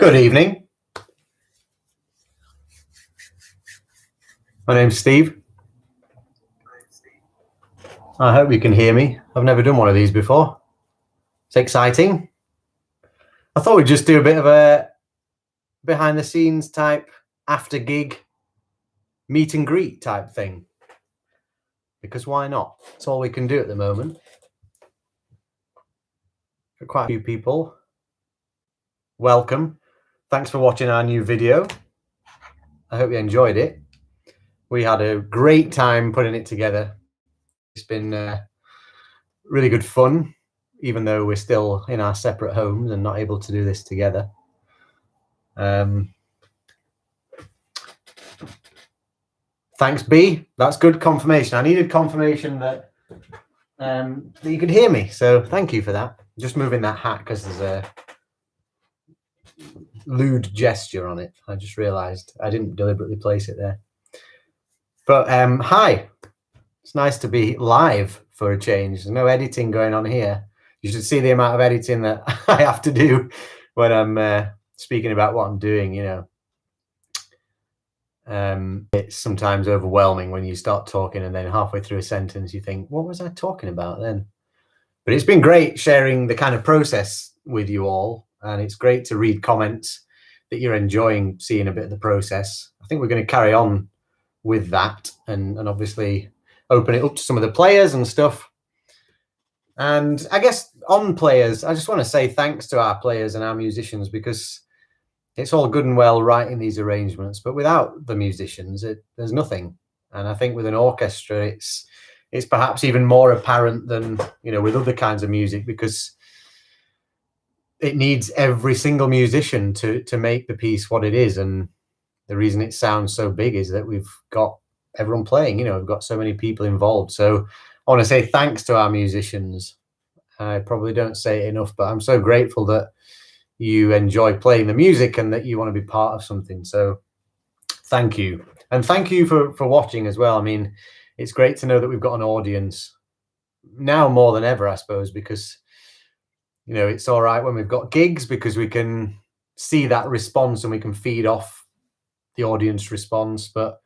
Good evening. My name's Steve. I hope you can hear me. I've never done one of these before. It's exciting. I thought we'd just do a bit of a behind the scenes type after gig meet and greet type thing. Because why not? It's all we can do at the moment. For quite a few people. Welcome. Thanks for watching our new video. I hope you enjoyed it. We had a great time putting it together. It's been really good fun, even though we're still in our separate homes and not able to do this together. Thanks, B. That's good confirmation. I needed confirmation that you could hear me, so thank you for that. Just moving that hat because there's a lewd gesture on it. I just realized I didn't deliberately place it there. But hi, it's nice to be live for a change. There's no editing going on here. You should see the amount of editing that I have to do when I'm speaking about what I'm doing, you know. It's sometimes overwhelming when you start talking and then halfway through a sentence you think, what was I talking about then? But it's been great sharing the kind of process with you all, and it's great to read comments that you're enjoying seeing a bit of the process. I think we're going to carry on with that and obviously open it up to some of the players and stuff. And I guess on players, I just want to say thanks to our players and our musicians, because it's all good and well writing these arrangements, but without the musicians, there's nothing. And I think with an orchestra, it's perhaps even more apparent than, you know, with other kinds of music, because it needs every single musician to make the piece what it is. And the reason it sounds so big is that we've got everyone playing, you know, we've got so many people involved. So I want to say thanks to our musicians. I probably don't say it enough, but I'm so grateful that you enjoy playing the music and that you want to be part of something. So thank you. And thank you for watching as well. I mean, it's great to know that we've got an audience now more than ever, I suppose, because, you know, it's all right when we've got gigs because we can see that response and we can feed off the audience response. But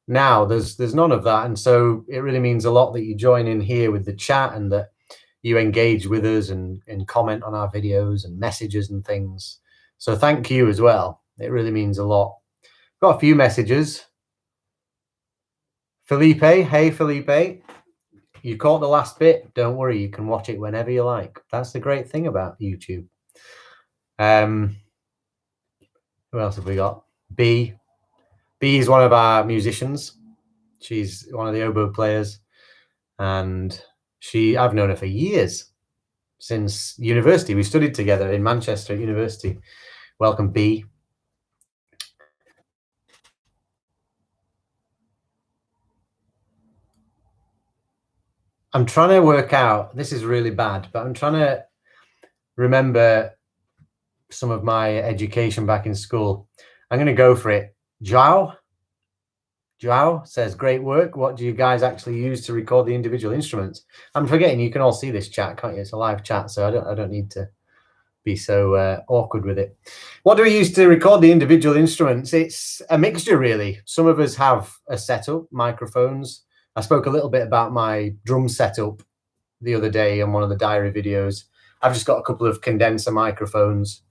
now there's none of that. And so it really means a lot that you join in here with the chat and that you engage with us and comment on our videos and messages and things. So thank you as well. It really means a lot. Got a few messages. Felipe, hey Felipe, you caught the last bit. Don't worry, you can watch it whenever you like. That's the great thing about YouTube. Who else have we got? B. B is one of our musicians. She's one of the oboe players, and I've known her for years, since university. We studied together in Manchester at university. Welcome, B. I'm trying to work out, this is really bad, but I'm trying to remember some of my education back in school. I'm going to go for it. Joao says, great work. What do you guys actually use to record the individual instruments? I'm forgetting you can all see this chat, can't you? It's a live chat, so I don't need to be so awkward with it. What do we use to record the individual instruments? It's a mixture, really. Some of us have a setup, microphones. I spoke a little bit about my drum setup the other day on one of the diary videos. I've just got a couple of condenser microphones.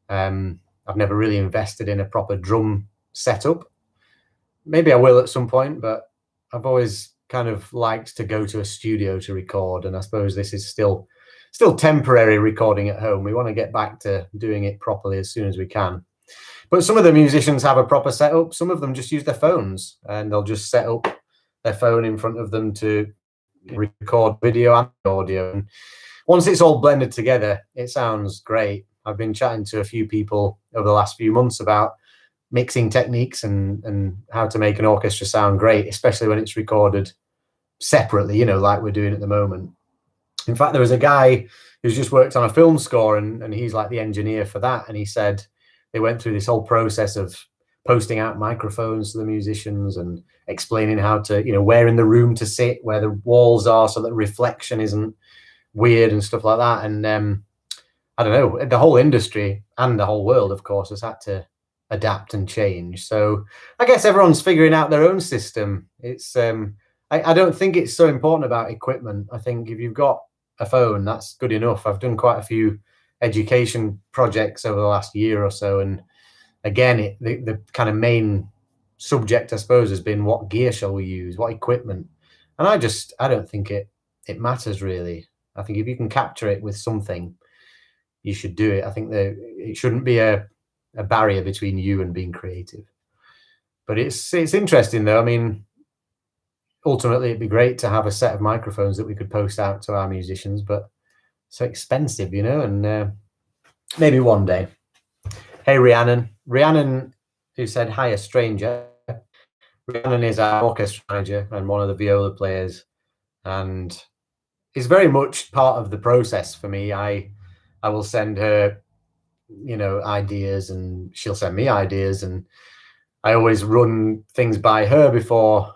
I've never really invested in a proper drum setup. Maybe I will at some point, but I've always kind of liked to go to a studio to record, and I suppose this is still temporary recording at home. We want to get back to doing it properly as soon as we can. But some of the musicians have a proper setup. Some of them just use their phones, and they'll just set up their phone in front of them to record video and audio. And once it's all blended together, it sounds great. I've been chatting to a few people over the last few months about mixing techniques and how to make an orchestra sound great, especially when it's recorded separately, you know, like we're doing at the moment. In fact, there was a guy who's just worked on a film score, and he's like the engineer for that. And he said they went through this whole process of posting out microphones to the musicians and explaining how to, you know, where in the room to sit, where the walls are so that reflection isn't weird and stuff like that. And I don't know, the whole industry and the whole world, of course, has had to adapt and change. So I guess everyone's figuring out their own system. It's I don't think it's so important about equipment. I think if you've got a phone, that's good enough. I've done quite a few education projects over the last year or so, and again, the kind of main subject, I suppose, has been what gear shall we use, what equipment, and I don't think it matters really. I think if you can capture it with something, you should do it. I think that it shouldn't be a barrier between you and being creative. But it's interesting though. I mean, ultimately, it'd be great to have a set of microphones that we could post out to our musicians, but so expensive, you know. And maybe one day. Hey, Rhiannon, who said hi, a stranger. Rhiannon is our orchestra manager and one of the viola players, and is very much part of the process for me. I will send her, you know, ideas, and she'll send me ideas, and I always run things by her before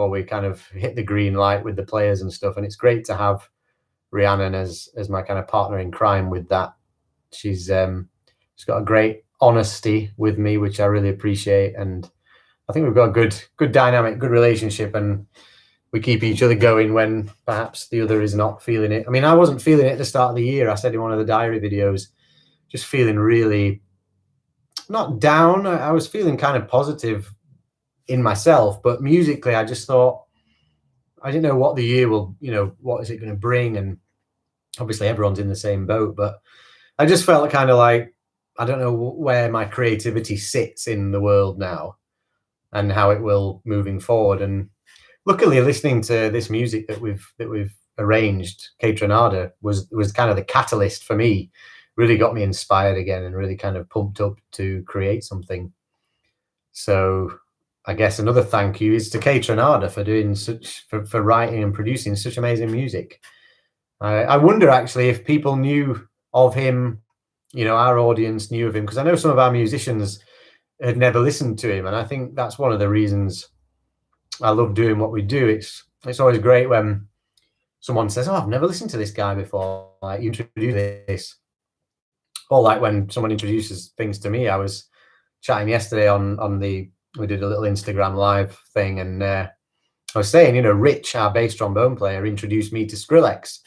we kind of hit the green light with the players and stuff. And it's great to have Rhiannon as my kind of partner in crime with that. She's got a great honesty with me, which I really appreciate, and I think we've got a good dynamic, good relationship, and we keep each other going when perhaps the other is not feeling it. I mean, I wasn't feeling it at the start of the year. I said in one of the diary videos, just feeling really not down. I was feeling kind of positive in myself, but musically, I just thought, I didn't know what the year will, you know, what is it going to bring? And obviously everyone's in the same boat, but I just felt kind of like, I don't know where my creativity sits in the world now and how it will moving forward. And luckily, listening to this music that we've arranged, Kaytranada, was kind of the catalyst for me. Really got me inspired again and really kind of pumped up to create something. So I guess another thank you is to Kaytranada for doing for writing and producing such amazing music. I wonder actually if people knew of him, you know, our audience knew of him, because I know some of our musicians had never listened to him, and I think that's one of the reasons I love doing what we do. It's always great when someone says, "Oh, I've never listened to this guy before." Like, you introduce this, or like when someone introduces things to me. I was chatting yesterday we did a little Instagram live thing, and I was saying, you know, Rich, our bass trombone player, introduced me to Skrillex,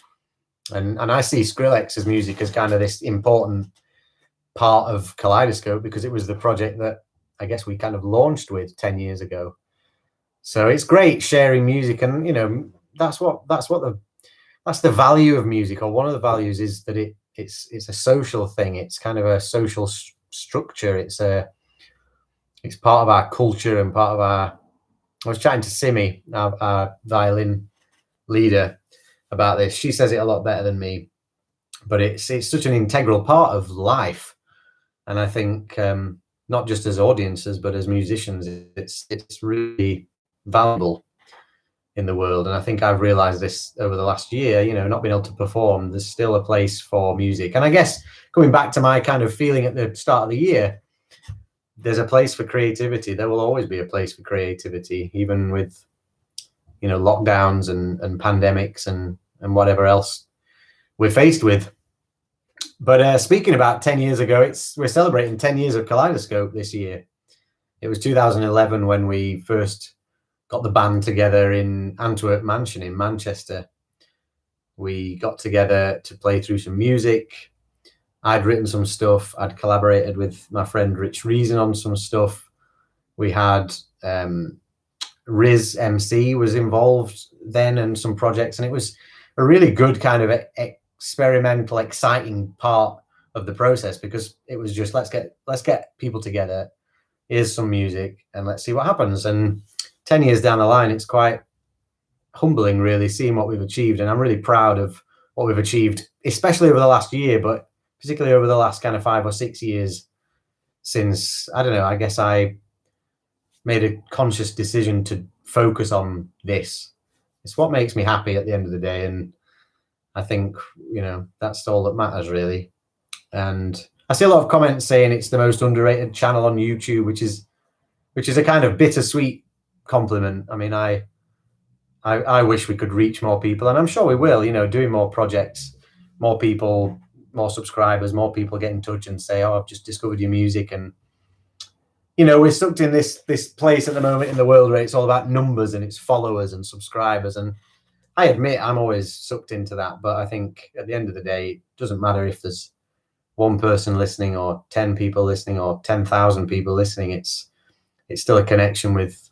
and I see Skrillex's music as kind of this important part of Kaleidoscope, because it was the project that I guess we kind of launched with 10 years ago. So it's great sharing music, and you know, that's the value of music, or one of the values is that it's a social thing. It's kind of a social structure. It's part of our culture and part of our. I was chatting to Simi, our violin leader, about this. She says it a lot better than me, but it's such an integral part of life, and I think not just as audiences but as musicians, it's really valuable in the world. And I think I've realized this over the last year, you know, not being able to perform, there's still a place for music. And I guess coming back to my kind of feeling at the start of the year, there's a place for creativity. There will always be a place for creativity, even with, you know, lockdowns and pandemics and whatever else we're faced with. But speaking about 10 years ago, we're celebrating 10 years of Kaleidoscope this year. It was 2011 when we first got the band together in Antwerp Mansion in Manchester. We got together to play through some music. I'd written some stuff. I'd collaborated with my friend Rich Reason on some stuff. We had Riz MC was involved then, and some projects, and it was a really good kind of experimental, exciting part of the process, because it was just let's get people together. Here's some music, and let's see what happens. And 10 years down the line, it's quite humbling, really, seeing what we've achieved. And I'm really proud of what we've achieved, especially over the last year, but particularly over the last kind of 5 or 6 years since, I don't know, I guess I made a conscious decision to focus on this. It's what makes me happy at the end of the day. And I think, you know, that's all that matters, really. And I see a lot of comments saying it's the most underrated channel on YouTube, which is a kind of bittersweet compliment. I mean, I wish we could reach more people, and I'm sure we will, you know, doing more projects, more people more subscribers, more people get in touch and say, oh, I've just discovered your music. And, you know, we're stuck in this place at the moment in the world where it's all about numbers and it's followers and subscribers. And I admit I'm always sucked into that. But I think at the end of the day, it doesn't matter if there's one person listening or 10 people listening or 10,000 people listening. It's still a connection with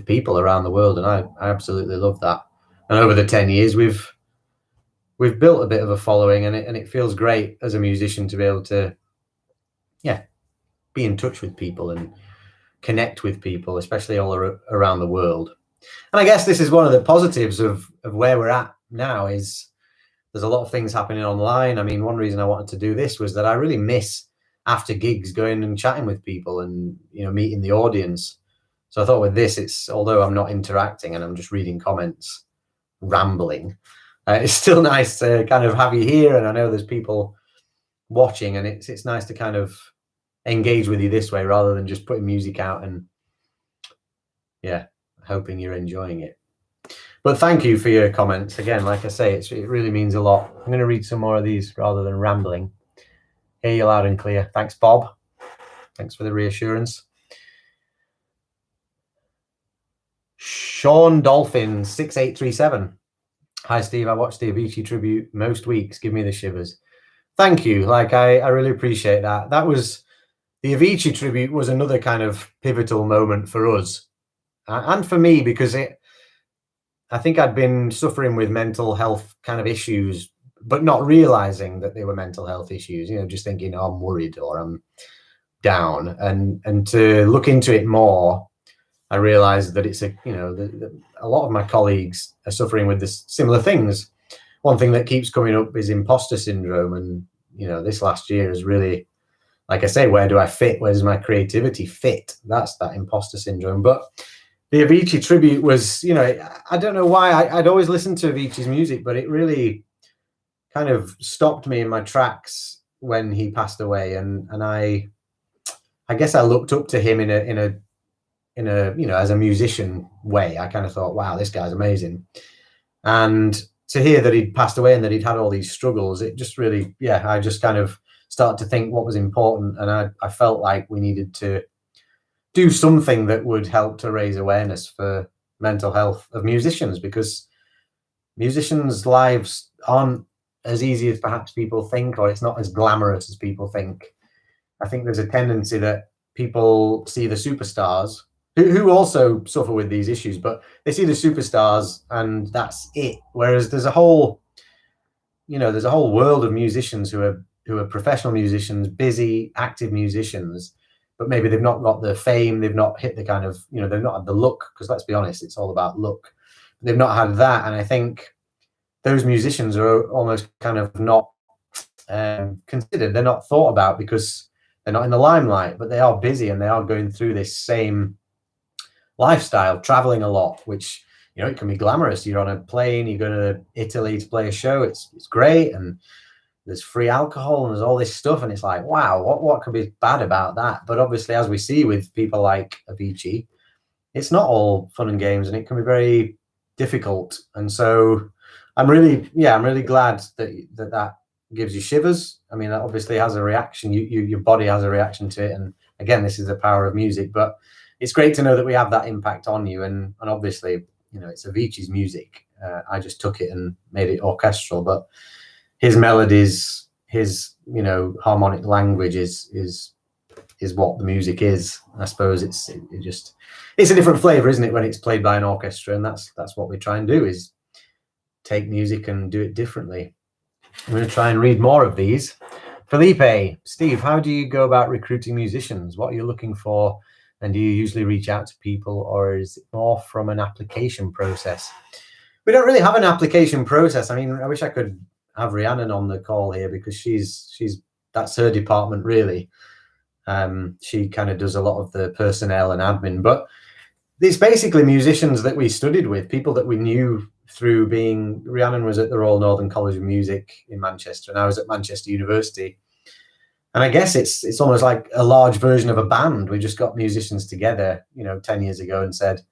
people around the world. And I absolutely love that. And over the 10 years, we've built a bit of a following, and it feels great as a musician to be able to, be in touch with people and connect with people, especially all around the world. And I guess this is one of the positives of where we're at now is there's a lot of things happening online. I mean, one reason I wanted to do this was that I really miss after gigs going and chatting with people and, you know, meeting the audience. So I thought with this, it's, although I'm not interacting and I'm just reading comments, rambling, it's still nice to kind of have you here. And I know there's people watching, and it's nice to kind of engage with you this way rather than just putting music out and hoping you're enjoying it. But thank you for your comments again. Like I say, it really means a lot. I'm going to read some more of these rather than rambling. Hear you loud and clear. Thanks, Bob. Thanks for the reassurance. Sean Dolphin 6837. Hi Steve, I watch the Avicii tribute most weeks. Give me the shivers. Thank you. Like I really appreciate that. That was the Avicii tribute was another kind of pivotal moment for us and for me, because I think I'd been suffering with mental health kind of issues, but not realizing that they were mental health issues, you know, just thinking, oh, I'm worried or I'm down. And to look into it more, I realized that it's a lot of my colleagues are suffering with this similar things. One thing that keeps coming up is imposter syndrome. And, you know, this last year is really, like I say, where do I fit? Where does my creativity fit? That's that imposter syndrome. But the Avicii tribute was, you know, I don't know why I'd always listened to Avicii's music, but it really kind of stopped me in my tracks when he passed away. And I guess I looked up to him in a you know, as a musician way. I kind of thought, wow, this guy's amazing. And to hear that he'd passed away and that he'd had all these struggles, it just really, I just kind of started to think what was important. And I felt like we needed to do something that would help to raise awareness for mental health of musicians, because musicians' lives aren't as easy as perhaps people think, or it's not as glamorous as people think. I think there's a tendency that people see the superstars who also suffer with these issues, but they see the superstars and that's it. Whereas there's a whole world of musicians who are professional musicians, busy, active musicians, but maybe they've not got the fame, they've not hit the kind of, you know, they've not had the look, because let's be honest, it's all about look. They've not had that. And I think those musicians are almost kind of not considered, they're not thought about because they're not in the limelight, but they are busy and they are going through this same lifestyle, traveling a lot, which, you know, it can be glamorous. You're on a plane, you go to Italy to play a show, it's great, and there's free alcohol and there's all this stuff, and it's like, wow, what could be bad about that? But obviously, as we see with people like Avicii, it's not all fun and games, and it can be very difficult. And so I'm really glad that gives you shivers. I mean, that obviously has a reaction. Your body has a reaction to it. And again, this is the power of music, but it's great to know that we have that impact on you. And obviously, you know, it's Avicii's music. I just took it and made it orchestral, but his melodies, his, you know, harmonic language is what the music is. I suppose it's a different flavor, isn't it, when it's played by an orchestra? And that's what we try and do, is take music and do it differently. I'm going to try and read more of these. Felipe, Steve, how do you go about recruiting musicians? What are you looking for? And do you usually reach out to people, or is it more from an application process? We don't really have an application process. I mean, I wish I could have Rhiannon on the call here, because that's her department, really. She kind of does a lot of the personnel and admin, but it's basically musicians that we studied with, people that we knew through being, Rhiannon was at the Royal Northern College of Music in Manchester, and I was at Manchester University. And I guess it's almost like a large version of a band. We just got musicians together, you know, 10 years ago and said, do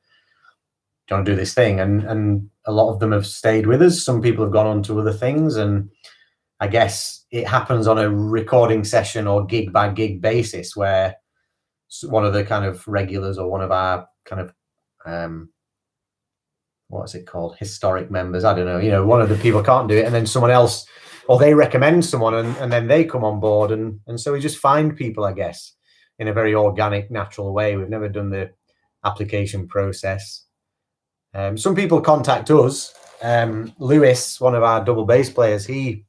you want to do this thing? And a lot of them have stayed with us. Some people have gone on to other things. And I guess it happens on a recording session or gig by gig basis, where one of the kind of regulars or one of our kind of what's it called, historic members, I don't know, one of the people can't do it, and then someone else, or they recommend someone, and then they come on board, and so we just find people, I guess, in a very organic, natural way. We've never done the application process. Some people contact us. Lewis, one of our double bass players, he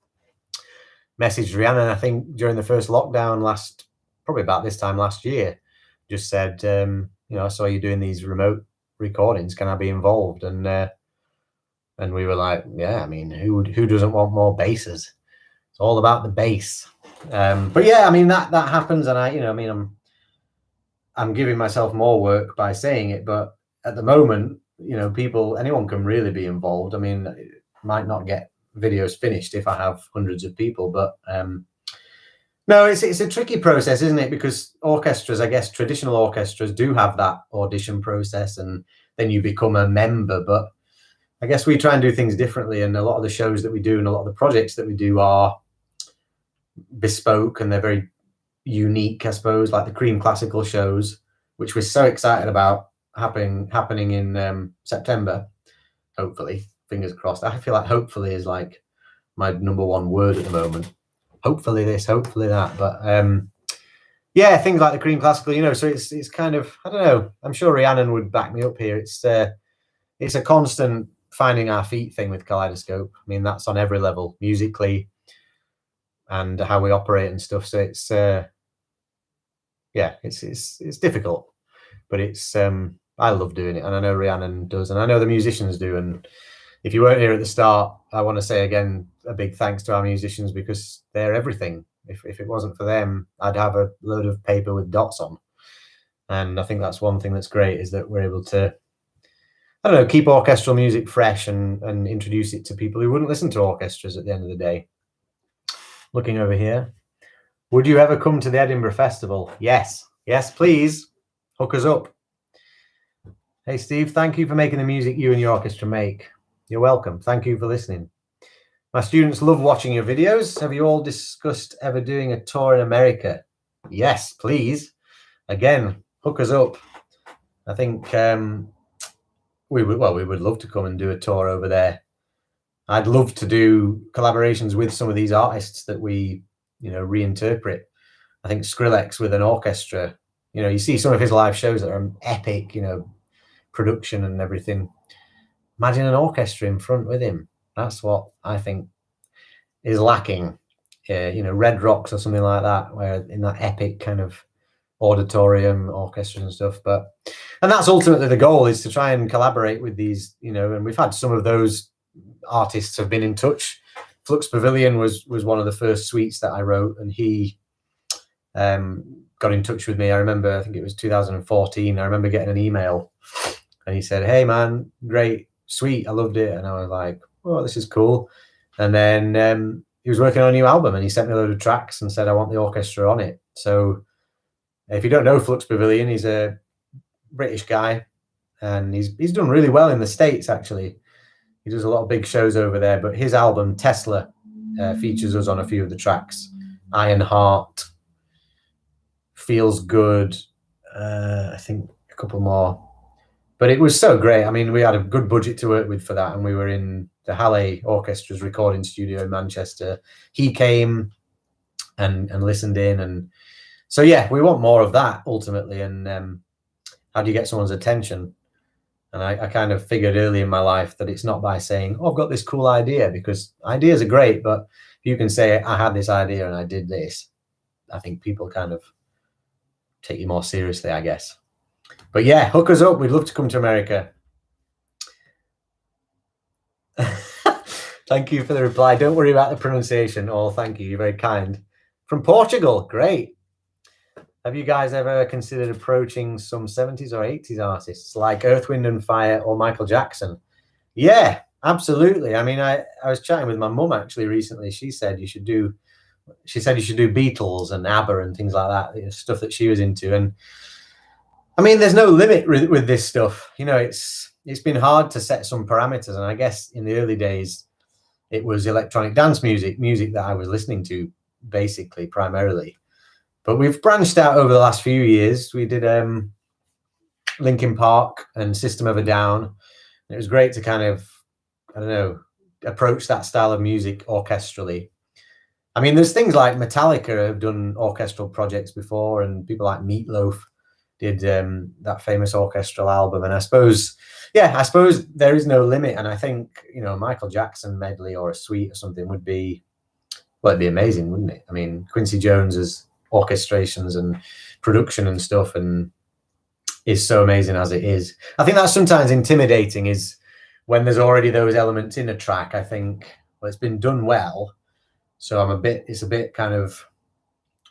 messaged Rhiannon, I think during the first lockdown probably about this time last year, just said, I saw you doing these remote recordings, can I be involved? And we were like, yeah, I mean, who doesn't want more basses? It's all about the bass. But yeah, I mean, that happens, and I'm giving myself more work by saying it, but at the moment, anyone can really be involved. I mean, it might not get videos finished if I have hundreds of people, but no, it's a tricky process, isn't it? Because orchestras, I guess traditional orchestras do have that audition process, and then you become a member. But I guess we try and do things differently, and a lot of the shows that we do and a lot of the projects that we do are bespoke, and they're very unique, I suppose, like the Cream Classical shows, which we're so excited about happening in September, hopefully, fingers crossed. I feel like hopefully is like my number one word at the moment. Hopefully this, hopefully that. But yeah, things like the Cream Classical, so it's kind of, I don't know, I'm sure Rhiannon would back me up here. It's a constant finding our feet thing with Kaleidoscope. I mean, that's on every level, musically and how we operate and stuff. So it's yeah, it's difficult, but it's I love doing it, and I know Rhiannon does, and I know the musicians do. And if you weren't here at the start, I want to say again a big thanks to our musicians, because they're everything. If it wasn't for them, I'd have a load of paper with dots on. And I think that's one thing that's great, is that we're able to, I don't know, keep orchestral music fresh and introduce it to people who wouldn't listen to orchestras at the end of the day. Looking over here. Would you ever come to the Edinburgh Festival? Yes. Yes, please. Hook us up. Hey, Steve, thank you for making the music you and your orchestra make. You're welcome. Thank you for listening. My students love watching your videos. Have you all discussed ever doing a tour in America? Yes, please. Again, hook us up. I think we would love to come and do a tour over there. I'd love to do collaborations with some of these artists that we, reinterpret. I think Skrillex with an orchestra, you see some of his live shows that are epic, production and everything. Imagine an orchestra in front with him. That's what I think is lacking. Red Rocks or something like that, where in that epic kind of auditorium orchestras and stuff. And that's ultimately the goal, is to try and collaborate with these, and we've had some of those artists have been in touch. Flux Pavilion was one of the first suites that I wrote, and he got in touch with me. I remember, I think it was 2014. I remember getting an email, and he said, "Hey man, great suite, I loved it." And I was like, "Oh, this is cool." And then he was working on a new album, and he sent me a load of tracks and said, "I want the orchestra on it." So if you don't know Flux Pavilion, he's a British guy, and he's done really well in the States, actually. He does a lot of big shows over there, but his album Tesla features us on a few of the tracks. Iron Heart, Feels Good, I think a couple more. But it was so great. I mean, we had a good budget to work with for that, and we were in the Halle Orchestra's recording studio in Manchester. He came and listened in, and so yeah, we want more of that ultimately. And how do you get someone's attention? And I kind of figured early in my life that it's not by saying, "Oh, I've got this cool idea," because ideas are great, but if you can say, "I had this idea and I did this," I think people kind of take you more seriously, I guess. But yeah, hook us up. We'd love to come to America. Thank you for the reply. Don't worry about the pronunciation. Oh, thank you. You're very kind. From Portugal. Great. Have you guys ever considered approaching some 70s or 80s artists like Earth, Wind and Fire or Michael Jackson? Yeah, absolutely. I mean, I was chatting with my mum actually recently. She said you should do Beatles and ABBA and things like that, stuff that she was into. And I mean, there's no limit with this stuff. It's been hard to set some parameters. And I guess in the early days, it was electronic dance music that I was listening to, basically, primarily. But we've branched out over the last few years. We did Linkin Park and System of a Down. It was great to kind of, I don't know, approach that style of music orchestrally. I mean, there's things like Metallica have done orchestral projects before, and people like Meatloaf did that famous orchestral album. And I suppose there is no limit. And I think, you know, Michael Jackson medley or a suite or something would be, well, it'd be amazing, wouldn't it? I mean, Quincy Jones's orchestrations and production and stuff, and is so amazing as it is. I think that's sometimes intimidating, is when there's already those elements in a track. I think, well, it's been done well, so it's a bit kind of,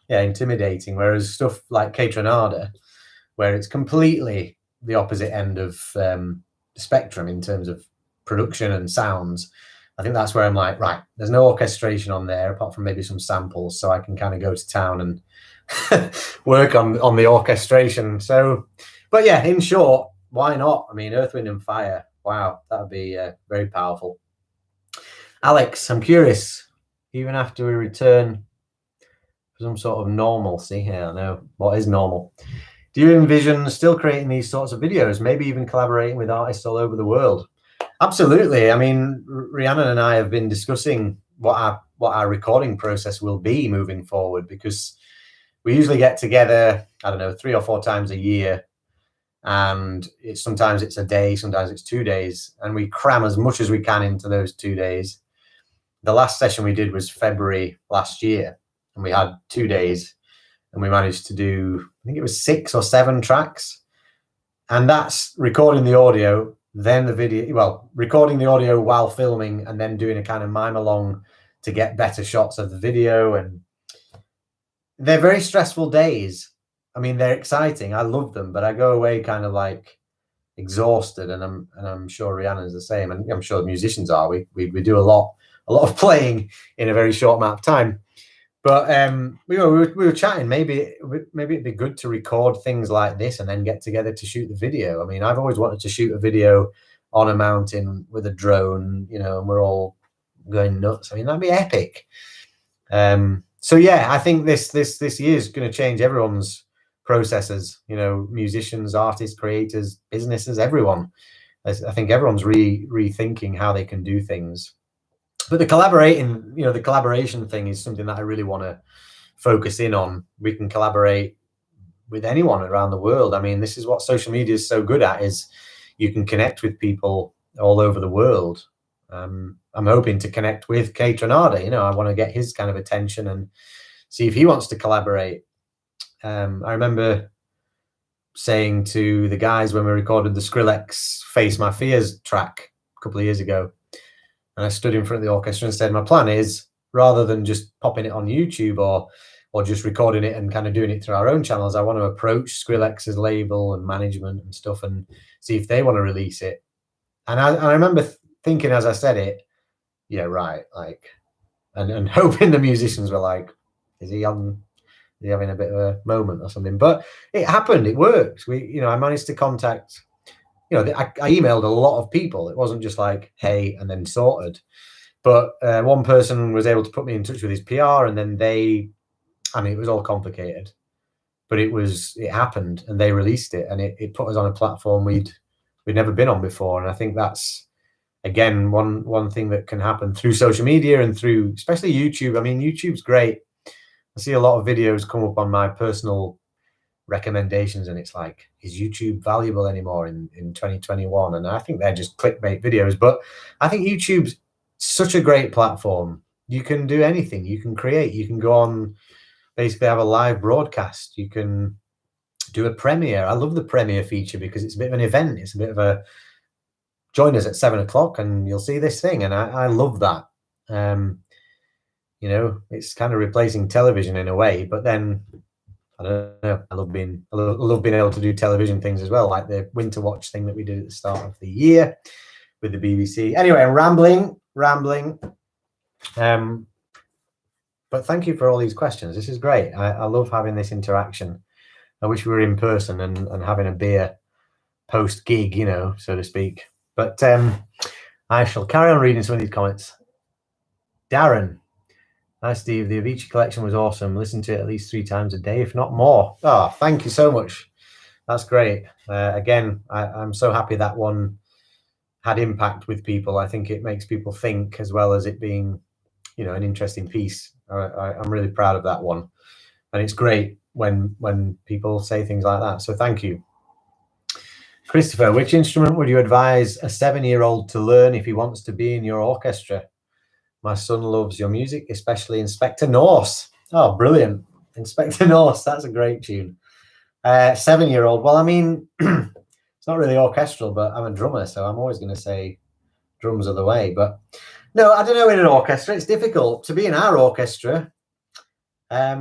yeah, intimidating. Whereas stuff like Kaytranada, where it's completely the opposite end of the spectrum in terms of production and sounds, I think that's where I'm like, right, there's no orchestration on there apart from maybe some samples, so I can kind of go to town and work on the orchestration. So, but yeah, in short, why not? I mean, Earth, Wind and Fire, wow, that would be very powerful. Alex, I'm curious, even after we return for some sort of normalcy here, I know, what is normal? Do you envision still creating these sorts of videos, maybe even collaborating with artists all over the world? Absolutely. I mean, Rhiannon and I have been discussing what our recording process will be moving forward, because we usually get together, I don't know, 3 or 4 times a year, and sometimes it's a day, sometimes it's 2 days, and we cram as much as we can into those 2 days. The last session we did was February last year, and we had 2 days, and we managed to do, I think it was 6 or 7 tracks, and that's recording the audio, then the video, well, recording the audio while filming, and then doing a kind of mime along to get better shots of the video. And they're very stressful days. I mean, they're exciting. I love them, but I go away kind of like exhausted, and I'm sure Rhiannon's the same, and I'm sure the musicians are. We do a lot of playing in a very short amount of time. But we were chatting, maybe it'd be good to record things like this and then get together to shoot the video. I mean, I've always wanted to shoot a video on a mountain with a drone, you know, and we're all going nuts. I mean, that'd be epic. So yeah, I think this year is going to change everyone's processes, you know, musicians, artists, creators, businesses, everyone. I think everyone's rethinking how they can do things. But the collaboration thing is something that I really want to focus in on. We can collaborate with anyone around the world. I mean, this is what social media is so good at, is you can connect with people all over the world. I'm hoping to connect with Kaytranada. You know, I want to get his kind of attention and see if he wants to collaborate. I remember saying to the guys when we recorded the Skrillex Face My Fears track a couple of years ago, and I stood in front of the orchestra and said, my plan is, rather than just popping it on YouTube or just recording it and kind of doing it through our own channels, I want to approach Skrillex's label and management and stuff and see if they want to release it. And I remember thinking as I said it, yeah, right, like, and hoping the musicians were like, is he having a bit of a moment or something? But it happened. It worked. I managed to contact, I emailed a lot of people. It wasn't just like, hey, and then sorted. But one person was able to put me in touch with his PR, and then it was all complicated, but it happened, and they released it, and it put us on a platform we'd never been on before. And I think that's, again, one thing that can happen through social media and through, especially YouTube. I mean, YouTube's great. I see a lot of videos come up on my personal recommendations, and it's like, is YouTube valuable anymore in 2021? And I think they're just clickbait videos. But I think YouTube's such a great platform. You can do anything. You can create. You can go on, basically have a live broadcast. You can do a premiere. I love the premiere feature because it's a bit of an event. It's a bit of a, join us at 7:00 and you'll see this thing. And I love that. It's kind of replacing television in a way, but then I don't know. I love being able to do television things as well, like the Winter Watch thing that we did at the start of the year with the BBC. Anyway, I'm rambling. But thank you for all these questions. This is great. I love having this interaction. I wish we were in person and having a beer post gig, so to speak. But I shall carry on reading some of these comments. Darren. Hi, Steve. The Avicii collection was awesome. Listen to it at least 3 times a day, if not more. Oh, thank you so much. That's great. Again, I'm so happy that one had impact with people. I think it makes people think, as well as it being, you know, an interesting piece. I'm really proud of that one. And it's great when people say things like that. So thank you. Christopher, which instrument would you advise a 7-year-old to learn if he wants to be in your orchestra? My son loves your music, especially Inspector Norse. Oh, brilliant. Inspector Norse, that's a great tune. 7-year-old, well, I mean, it's not really orchestral, but I'm a drummer, so I'm always going to say drums are the way. But no, I don't know, in an orchestra, it's difficult. To be in our orchestra, I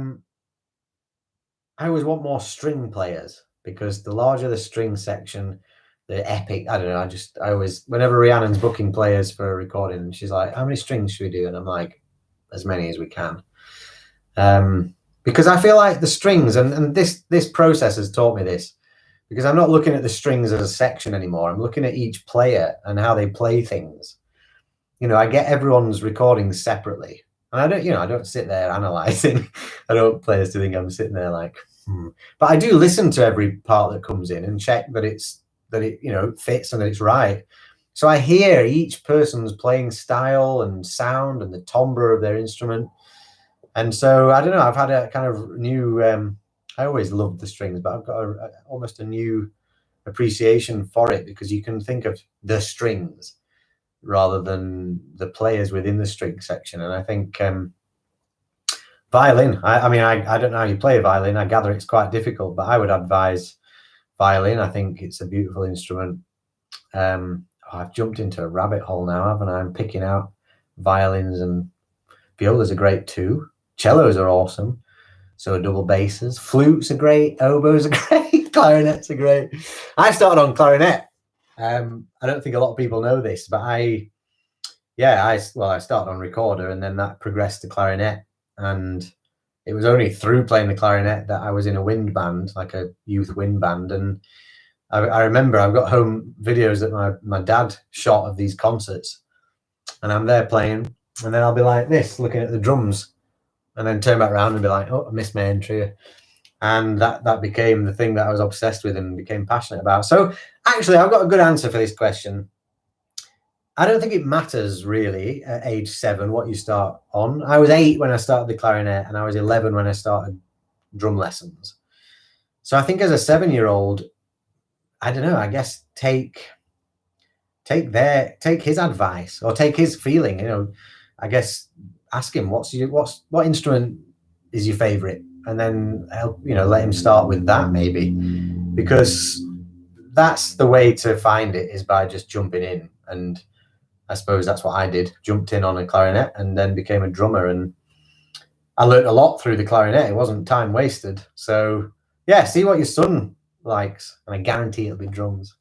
always want more string players, because the larger the string section, the epic, I don't know, I always, whenever Rhiannon's booking players for a recording, she's like, how many strings should we do? And I'm like, as many as we can. Because I feel like the strings, and this process has taught me this, because I'm not looking at the strings as a section anymore. I'm looking at each player and how they play things. You know, I get everyone's recordings separately. And I don't sit there analyzing. I don't want players to think I'm sitting there like, But I do listen to every part that comes in and check that it, you know, fits and that it's right. So I hear each person's playing style and sound and the timbre of their instrument. And so, I don't know, I've had a kind of new, I always loved the strings, but I've got almost a new appreciation for it, because you can think of the strings rather than the players within the string section. And I think violin, I mean, I don't know how you play a violin. I gather it's quite difficult, but I would advise violin. I think it's a beautiful instrument. I've jumped into a rabbit hole now, haven't I? I'm picking out violins, and violas are great too. Cellos are awesome. So are double basses. Flutes are great. Oboes are great. Clarinets are great. I started on clarinet. I don't think a lot of people know this, but I started on recorder, and then that progressed to clarinet. And it was only through playing the clarinet that I was in a wind band, like a youth wind band. And I remember I've got home videos that my dad shot of these concerts, and I'm there playing, and then I'll be like this, looking at the drums, and then turn back around and be like, oh, I missed my entry. And that became the thing that I was obsessed with and became passionate about. So actually, I've got a good answer for this question. I don't think it matters really at age 7 what you start on. I was 8 when I started the clarinet, and I was 11 when I started drum lessons. So I think as a 7-year-old, I don't know, I guess take his advice, or take his feeling, you know. I guess ask him what instrument is your favorite, and then help, you know, let him start with that maybe, because that's the way to find it, is by just jumping in. And I suppose that's what I did, jumped in on a clarinet and then became a drummer, and I learned a lot through the clarinet. It wasn't time wasted. So yeah, see what your son likes, and I guarantee it'll be drums.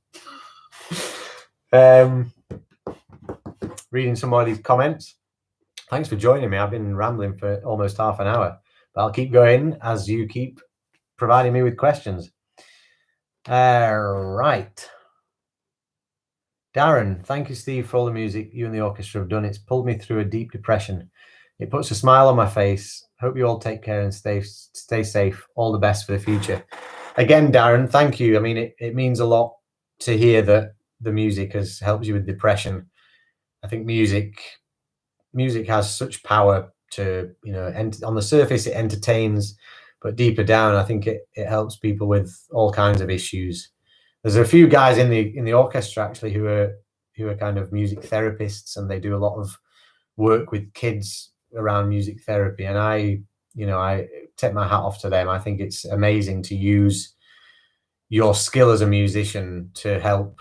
Reading some more of these comments. Thanks for joining me. I've been rambling for almost half an hour, but I'll keep going as you keep providing me with questions. Right. Darren, thank you, Steve, for all the music you and the orchestra have done. It's pulled me through a deep depression. It puts a smile on my face. Hope you all take care and stay safe. All the best for the future. Again, Darren, thank you. I mean, it means a lot to hear that the music has helped you with depression. I think music has such power to, you know, on the surface it entertains, but deeper down, I think it helps people with all kinds of issues. There's a few guys in the orchestra actually who are kind of music therapists, and they do a lot of work with kids around music therapy. And I take my hat off to them. I think it's amazing to use your skill as a musician to help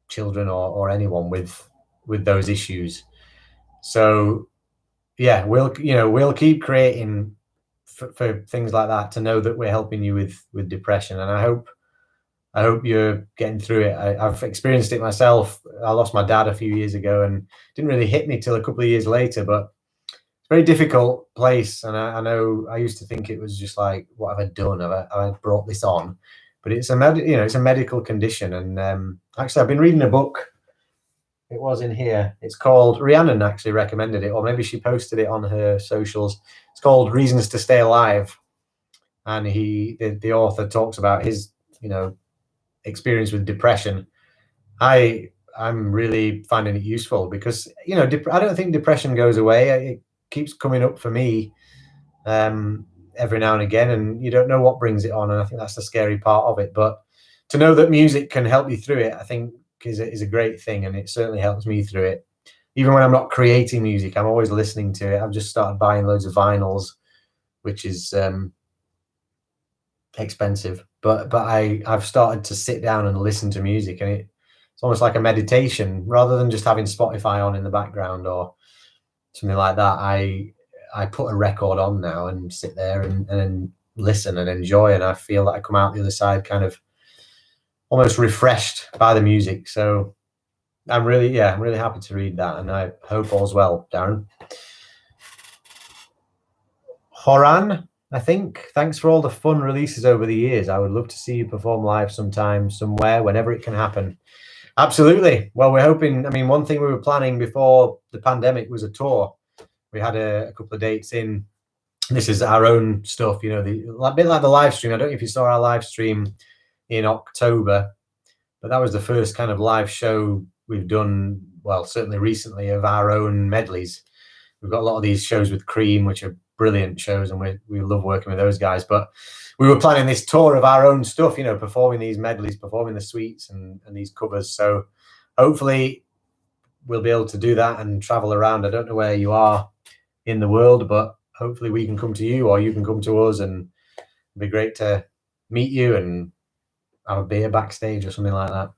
children or anyone with those issues. So yeah, we'll keep creating for things like that, to know that we're helping you with depression. And I hope you're getting through it. I've experienced it myself. I lost my dad a few years ago, and didn't really hit me till a couple of years later, but it's a very difficult place. And I know I used to think it was just like, what have I done? Have I brought this on? But it's a medical condition. And actually, I've been reading a book. It was in here. It's called, Rhiannon actually recommended it, or maybe she posted it on her socials. It's called Reasons to Stay Alive. And the author talks about his, experience with depression. I'm really finding it useful because, I don't think depression goes away. It keeps coming up for me every now and again, and you don't know what brings it on. And I think that's the scary part of it. But to know that music can help you through it, I think is a great thing. And it certainly helps me through it. Even when I'm not creating music, I'm always listening to it. I've just started buying loads of vinyls, which is expensive. But I've started to sit down and listen to music, and it's almost like a meditation rather than just having Spotify on in the background or something like that. I put a record on now and sit there and listen and enjoy, and I feel that I come out the other side kind of almost refreshed by the music. So I'm really happy to read that, and I hope all's well, Darren. Horan, I think, thanks for all the fun releases over the years. I would love to see you perform live sometime, somewhere, whenever it can happen. Absolutely. Well, we're hoping, one thing we were planning before the pandemic was a tour. We had a couple of dates in. This is our own stuff, a bit like the live stream. I don't know if you saw our live stream in October, but that was the first kind of live show we've done, well, certainly recently, of our own medleys. We've got a lot of these shows with Cream, which are brilliant shows, and we love working with those guys. But we were planning this tour of our own stuff, performing these medleys, performing the suites and these covers. So hopefully we'll be able to do that and travel around. I don't know where you are in the world, but hopefully we can come to you, or you can come to us, and it'd be great to meet you and have a beer backstage or something like that.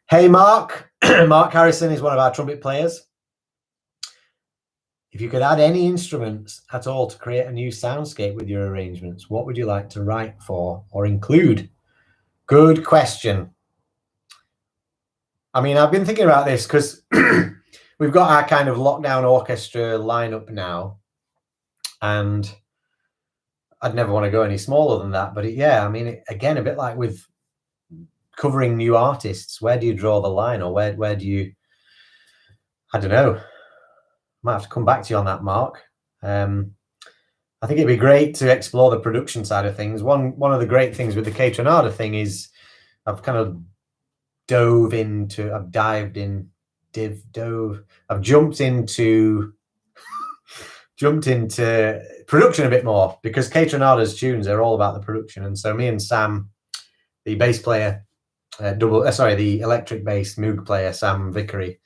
Hey, Mark. Mark Harrison is one of our trumpet players. If you could add any instruments at all to create a new soundscape with your arrangements, what would you like to write for or include? Good question. I've been thinking about this because we've got our kind of lockdown orchestra lineup now, and I'd never want to go any smaller than that. But again, a bit like with covering new artists, where do you draw the line, or where do you, I don't know. Might have to come back to you on that, Mark. I think it'd be great to explore the production side of things. One of the great things with the Kaytranada thing is I've kind of jumped into production a bit more, because Kaytranada's tunes are all about the production. And so me and Sam, the bass player, the electric bass Moog player, Sam Vickery,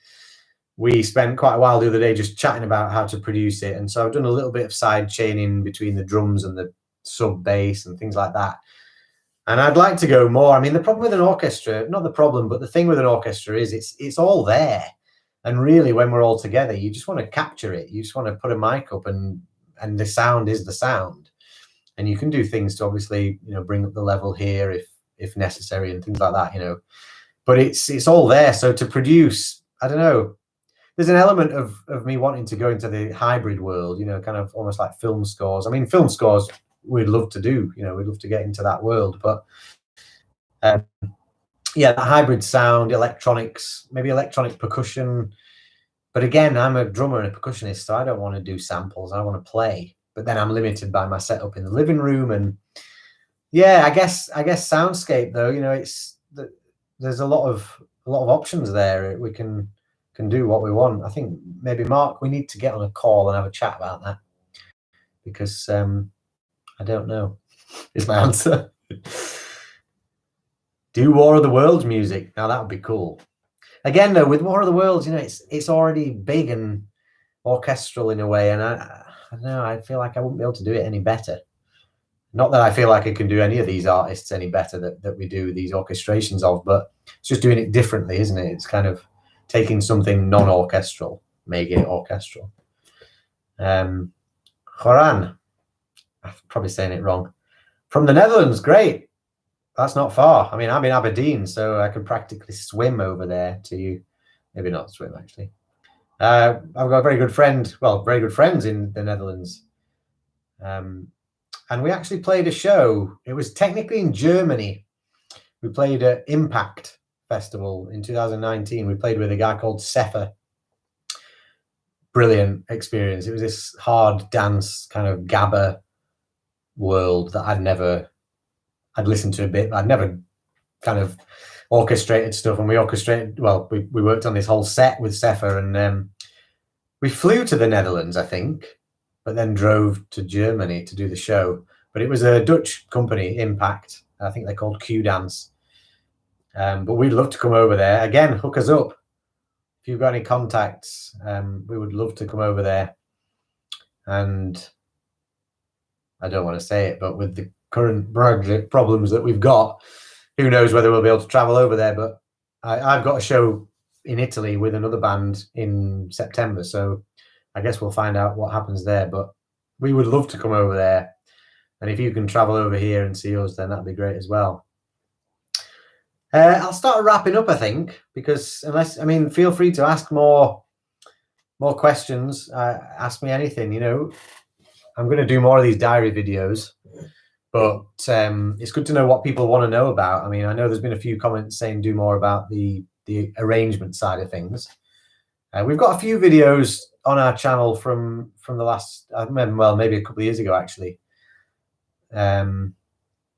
we spent quite a while the other day just chatting about how to produce it. And so I've done a little bit of side chaining between the drums and the sub bass and things like that. And I'd like to go more. The problem with an orchestra, not the problem, but the thing with an orchestra is it's all there. And really, when we're all together, you just want to capture it. You just want to put a mic up, and the sound is the sound. And you can do things to obviously, bring up the level here if necessary and things like that, But it's all there. So to produce, I don't know. There's an element of me wanting to go into the hybrid world, kind of almost like film scores. Film scores we'd love to do, we'd love to get into that world. But that hybrid sound, electronics, maybe electronic percussion. But again, I'm a drummer and a percussionist, so I don't want to do samples. I want to play. But then I'm limited by my setup in the living room. And I guess soundscape though, there's a lot of options there. We can do what we want. I think maybe, Mark, we need to get on a call and have a chat about that, because I don't know is my answer. Do War of the Worlds music. Now that would be cool. Again, though, with War of the Worlds, it's already big and orchestral in a way, and I don't know, I feel like I wouldn't be able to do it any better. Not that I feel like I can do any of these artists any better that we do these orchestrations of, but it's just doing it differently, isn't it? It's kind of taking something non-orchestral, making it orchestral. Joran, I'm probably saying it wrong. From the Netherlands, great. That's not far. I'm in Aberdeen, so I could practically swim over there to you. Maybe not swim, actually. I've got a very good friends in the Netherlands. And we actually played a show. It was technically in Germany. We played at Impact festival in 2019. We played with a guy called Sefer. Brilliant experience. It was this hard dance kind of gabba world that I'd listened to a bit, but I'd never kind of orchestrated stuff. And we worked on this whole set with Sefer, and we flew to the Netherlands, I think, but then drove to Germany to do the show. But it was a Dutch company, Impact. I think they're called Q Dance. But we'd love to come over there. Again, hook us up. If you've got any contacts, we would love to come over there. And I don't want to say it, but with the current Brexit problems that we've got, who knows whether we'll be able to travel over there. But I've got a show in Italy with another band in September, so I guess we'll find out what happens there. But we would love to come over there. And if you can travel over here and see us, then that'd be great as well. I'll start wrapping up, I think, because feel free to ask more questions. Ask me anything, I'm going to do more of these diary videos, but it's good to know what people want to know about. I know there's been a few comments saying do more about the arrangement side of things. We've got a few videos on our channel from the last, maybe a couple of years ago, actually,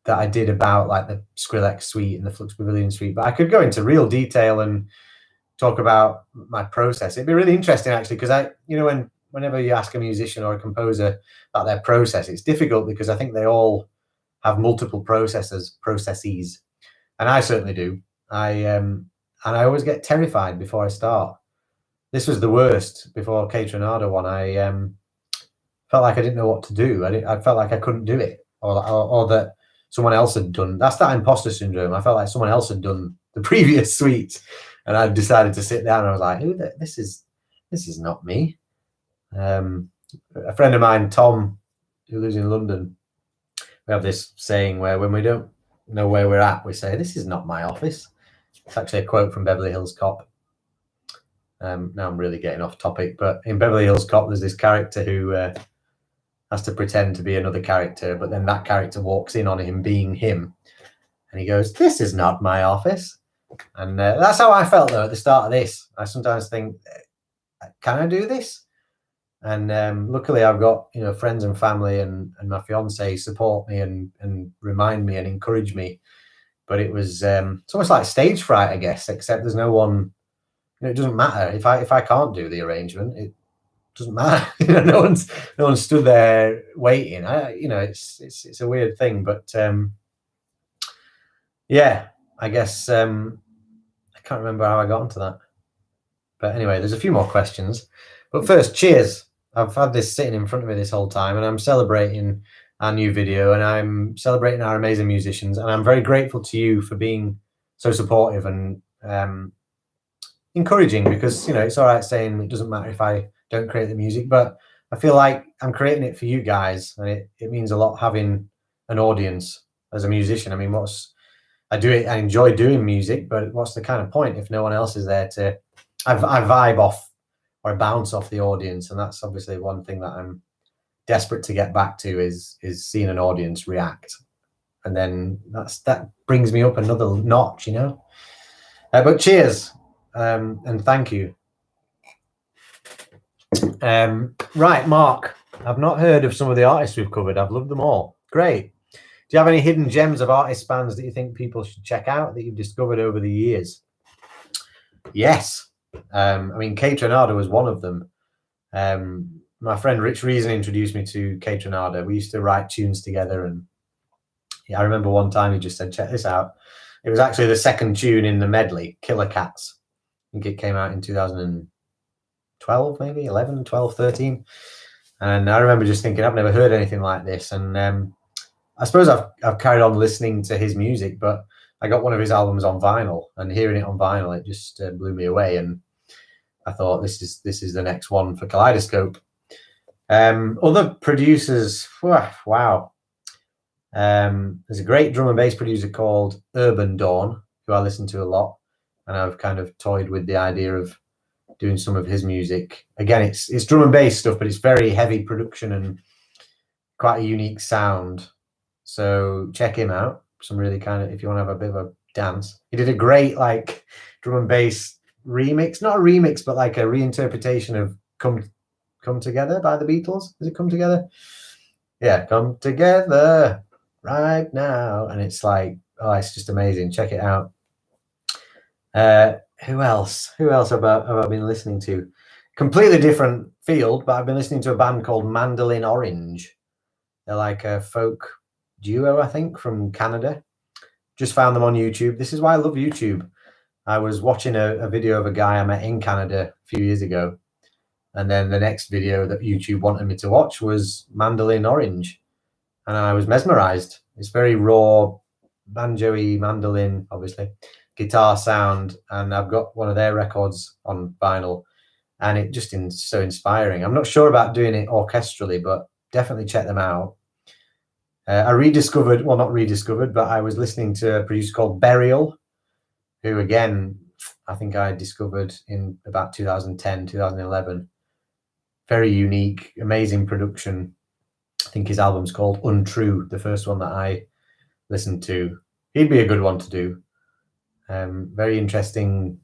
that I did about like the Skrillex suite and the Flux Pavilion suite, but I could go into real detail and talk about my process. It'd be really interesting, actually, because whenever you ask a musician or a composer about their process, it's difficult because I think they all have multiple processes, and I certainly do. And I always get terrified before I start. This was the worst before Kaytranada one. I felt like I didn't know what to do. I felt like I couldn't do it, or that someone else had done. That's that imposter syndrome. I felt like someone else had done the previous suite, and I decided to sit down. And I was like, this is not me. A friend of mine, Tom, who lives in London, we have this saying where when we don't know where we're at, we say, "This is not my office." It's actually a quote from Beverly Hills Cop. Now I'm really getting off topic, but in Beverly Hills Cop, there's this character who has to pretend to be another character, but then that character walks in on him being him, and he goes, "This is not my office." And that's how I felt, though, at the start of this. I sometimes think, can I do this? And luckily I've got, friends and family and my fiance support me and remind me and encourage me. But it was, it's almost like stage fright, I guess, except there's no one, it doesn't matter. If I can't do the arrangement, it doesn't matter. No one's stood there waiting. It's a weird thing, but yeah, I guess I can't remember how I got onto that. But anyway, there's a few more questions. But first, cheers. I've had this sitting in front of me this whole time, and I'm celebrating our new video, and I'm celebrating our amazing musicians, and I'm very grateful to you for being so supportive and encouraging, because it's all right saying it doesn't matter if I don't create the music, but I feel like I'm creating it for you guys, and it means a lot having an audience as a musician. I enjoy doing music, but what's the kind of point if no one else is there to I vibe off or I bounce off the audience? And that's obviously one thing that I'm desperate to get back to is seeing an audience react, and then that brings me up another notch, but cheers, and thank you. Right, Mark, I've not heard of some of the artists we've covered. I've loved them all. Great. Do you have any hidden gems of artist bands that you think people should check out that you've discovered over the years? Yes. Kaytranada was one of them. My friend Rich Reason introduced me to Kaytranada. We used to write tunes together, and I remember one time he just said, "Check this out." It was actually the second tune in the medley, Killer Cats. I think it came out in 2012, maybe 11, 12, 13. And I remember just thinking, I've never heard anything like this. And I suppose I've carried on listening to his music, but I got one of his albums on vinyl, and hearing it on vinyl, it just blew me away. And I thought, this is the next one for Kaleidoscope. Other producers, wow. There's a great drum and bass producer called Urban Dawn, who I listen to a lot, and I've kind of toyed with the idea of doing some of his music. Again, it's drum and bass stuff, but it's very heavy production and quite a unique sound. So check him out. Some really if you want to have a bit of a dance. He did a great like drum and bass remix, not a remix, but like a reinterpretation of Come Together by the Beatles. Does it Come Together? Yeah, Come Together right now. And it's like, oh, it's just amazing. Check it out. Who else have I been listening to? Completely different field, but I've been listening to a band called Mandolin Orange. They're like a folk duo, I think, from Canada. Just found them on YouTube. This is why I love YouTube. I was watching a video of a guy I met in Canada a few years ago. And then the next video that YouTube wanted me to watch was Mandolin Orange. And I was mesmerized. It's very raw, banjo-y, mandolin, obviously, guitar sound. And I've got one of their records on vinyl. And it just is so inspiring. I'm not sure about doing it orchestrally, but definitely check them out. I rediscovered, well, not rediscovered, but I was listening to a producer called Burial, who, again, I think I discovered in about 2010, 2011. Very unique, amazing production. I think his album's called Untrue, the first one that I listened to. He'd be a good one to do. Very interesting.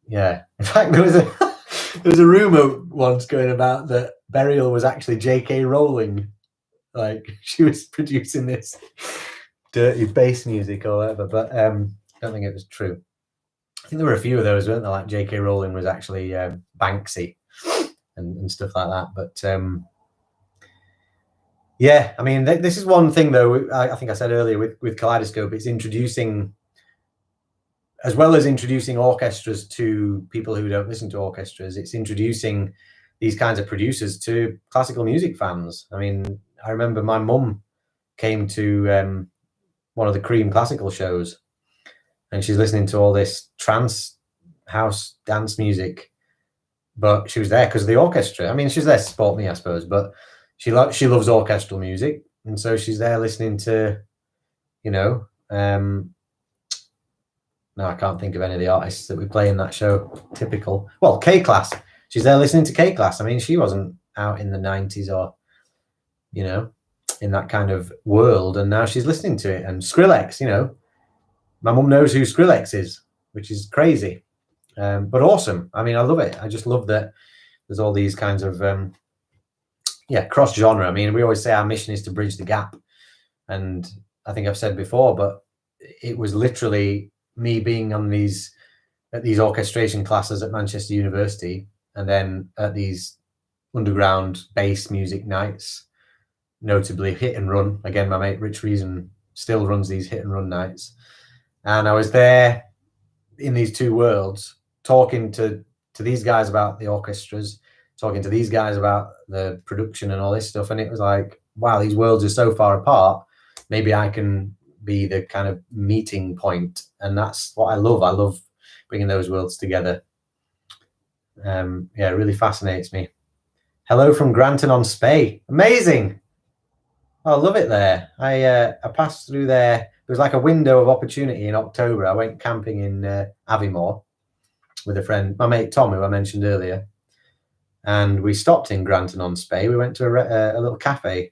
Yeah. In fact, there was a rumor once going about that Burial was actually J.K. Rowling. Like, she was producing this dirty bass music or whatever, but I don't think it was true. I think there were a few of those, weren't there? Like J.K. Rowling was actually Banksy and stuff like that. But yeah, I mean, this is one thing, though, I think I said earlier with Kaleidoscope, it's introducing, as well as introducing orchestras to people who don't listen to orchestras, it's introducing these kinds of producers to classical music fans. I mean, I remember my mum came to one of the Cream classical shows, and she's listening to all this trance house dance music, but she was there because of the orchestra. I mean, she's there to support me, I suppose, but she loves orchestral music, and so she's there listening to, you know, no, I can't think of any of the artists that we play in that show. Typical. Well, K-Class. She's there listening to K-Class. I mean, she wasn't out in the 90s or, you know, in that kind of world, and now she's listening to it. And Skrillex, you know, my mum knows who Skrillex is, which is crazy, but awesome. I mean, I love it. I just love that there's all these kinds of cross genre. I mean, we always say our mission is to bridge the gap, and I think I've said before, but it was literally me being on these orchestration classes at Manchester University, and then at these underground bass music nights, notably Hit and Run. Again, my mate Rich Reason still runs these Hit and Run nights, and I was there in these two worlds, talking to these guys about the orchestras, talking to these guys about the production and all this stuff, and it was like, wow, these worlds are so far apart. Maybe I can be the kind of meeting point, and that's what I love. I love bringing those worlds together. Yeah, it really fascinates me. Hello from Granton-on-Spey. Amazing. Oh, I love it there. I passed through there. There was like a window of opportunity in October. I went camping in Aviemore with a friend, my mate Tom, who I mentioned earlier, and we stopped in Granton-on-Spey. We went to a little cafe, I